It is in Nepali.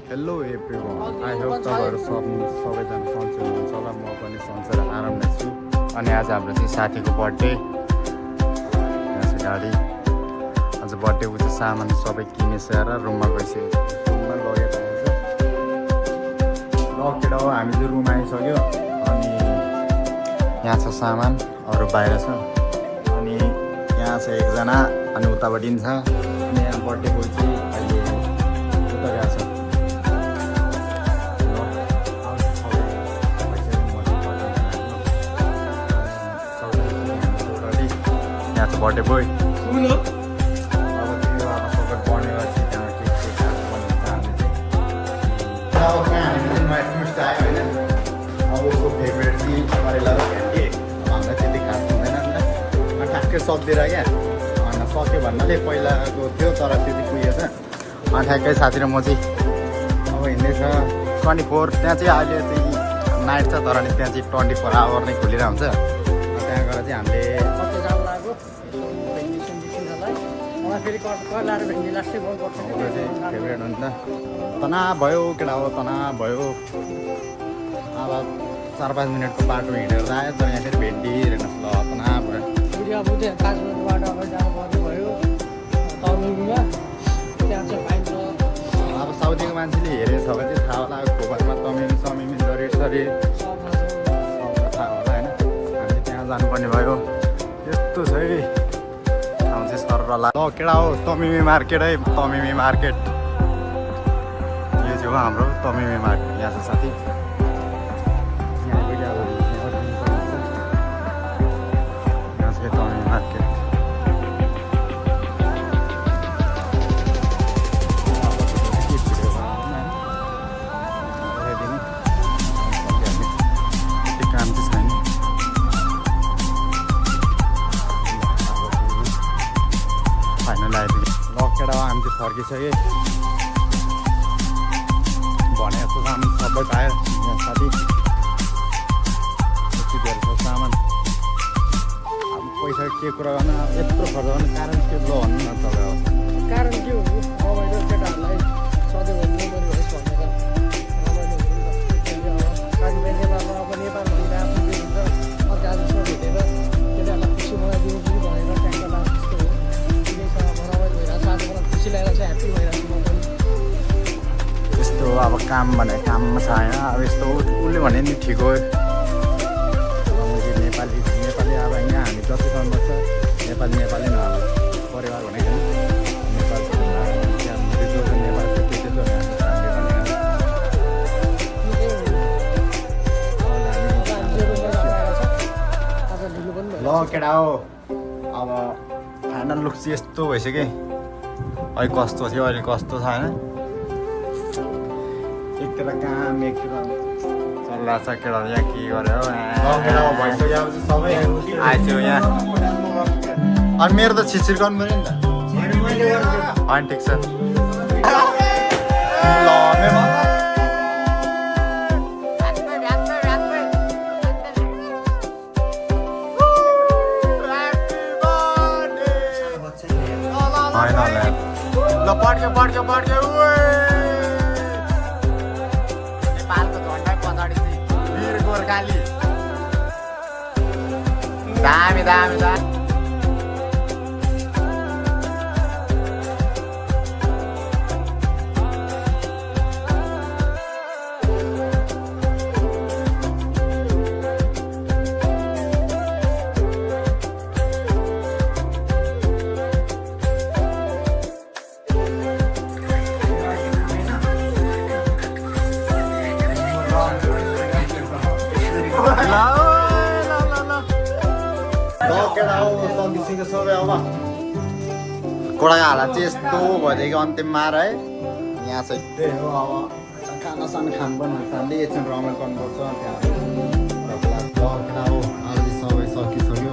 हेलो एभ्रिवान, आई होप तपाईँहरू सबैजना सन्चै हुनुहुन्छ होला। म पनि सन्चै र आराममा छु। अनि आज हाम्रो चाहिँ साथीको बर्थडे, यहाँ चाहिँ गाडी आज बर्थडे ऊ चाहिँ सामान सबै किनिसकेर रुममा गइसक्यो, रुममा लगेको हुन्छ। लगेर हो हामी चाहिँ रुम आइसक्यो। अनि यहाँ छ सामान, अरू बाहिर छ। अनि यहाँ छ एकजना, अनि उतापट्टि छ। अनि यहाँ बर्थडे बोय चाहिँ अहिले उता गएको छ। यहाँ छ बर्थडे बोय। अब त्यो अब सबै बनेपछि त्यहाँ केक बनाउनु चाहन्छ चाहिँ। अब कहाँ हामी चाहिँ नयाँ टुरिस्ट आयो होइन। अब उसको फेभरेट चाहिँ करेला र भेन्डी। अब हामीलाई त्यति खास हुँदैन नि त, ठ्याक्कै सक्दिएर क्या। अन्त सक्यो भन्नाले पहिलाको थियो तर त्यति पुगेछ। अनि ठ्याक्कै साथी र म चाहिँ अब हिँड्दैछ 24। त्यहाँ चाहिँ अहिले चाहिँ नाइट छ तर नि त्यहाँ चाहिँ 24 आवर नै खुलिरहेको हुन्छ। त्यहाँ गएर चाहिँ हामीले फेभरेट हुन्छ। तनाव भयो केटा हो, तनाव भयो। अब 4-5 मिनटको बाटो हिँडेर आयो तर यहाँ फेरि भेन्डी हेर्नुहोस् ल, तनाव भयो। 5 मिनटको बाटो अगाडि जानुपर्ने भयो तमिलमा। त्यहाँ चाहिँ पाइन्छ। अब साउदीको मान्छेले हेरेको छ भने चाहिँ थाहा होला, खोपामा तमिल समिल शरीर शरीर सबलाई थाहा होला होइन। हामीले त्यहाँ जानुपर्ने भयो। यस्तो छ है ठाउँ चाहिँ सरला। ल केटा हो, तमिमी मार्केट है, तमिमी मार्केट। यो चाहिँ हो हाम्रो तमिमी मार्केट। यहाँ छ साथी, यहाँ चाहिँ तमिमी मार्केट। काम चाहिँ छैन। फाइनल आइपुग्यो। लकेर हामी चाहिँ फर्किसक्यो। भने जस्तो सामान सबै पायो यहाँ साथी। यति धेरै छ सामान। अब पैसा के कुरा गर्नु, अब यत्रो खर्च गर्ने कारण के ल भन्नु न तपाईँ। अब कारण के हो, रमाइलो केटाहरूलाई सधैँ मेमोरी होस् भनेर रमाइलो हुन्छ। कतिपय नेपालमा अब नेपाल भनेर आफ्नो के हुन्छ अर्कासँग भेटेर केटाहरूलाई खुसी बनाइदिनु कि भनेर ट्याङ्क लाग्छ। त्यस्तो हो, ठिकै छ। अब रमाइलो भइरहेको छ, आज मलाई खुसी लागेर चाहिँ ह्याप्पी भइरहेको छु म पनि। यस्तो अब काम भने काममा छ होइन। अब यस्तो उसले भने नि ठिक हो। नेपाली नेपाली अब यहाँ हामी जतिसम्म छ नेपाली नेपाली न अब परिवार भनेको नेपाल नेपाल ल केटा हो। अब फाइनल लुक चाहिँ यस्तो भइसक्यो। अहिले कस्तो थियो, अहिले कस्तो छ होइन। एकतिर काम एकतिर चल्ला छ केटा। यहाँ के गर्यो सबै आइसक्यो यहाँ। अनि मेरो त छिटछिट गर्नु पऱ्यो नि त। होइन ठिक छ ल मेरो ल पड्क्यो पड्क्यो पड्क्यो। नेपालको झन्डै पछाडि चाहिँ वीर गोर्खाली। दामी दामी दामी। कोडाको हालत चाहिँ यस्तो भइदिएको अन्तिममा है। यहाँ चाहिँ त्यही हो। अब खाना साना खानु पनि हामीले एकछिन रमाइलो गर्नुपर्छ। त्यहाँ हो आज सबै सकिसक्यो।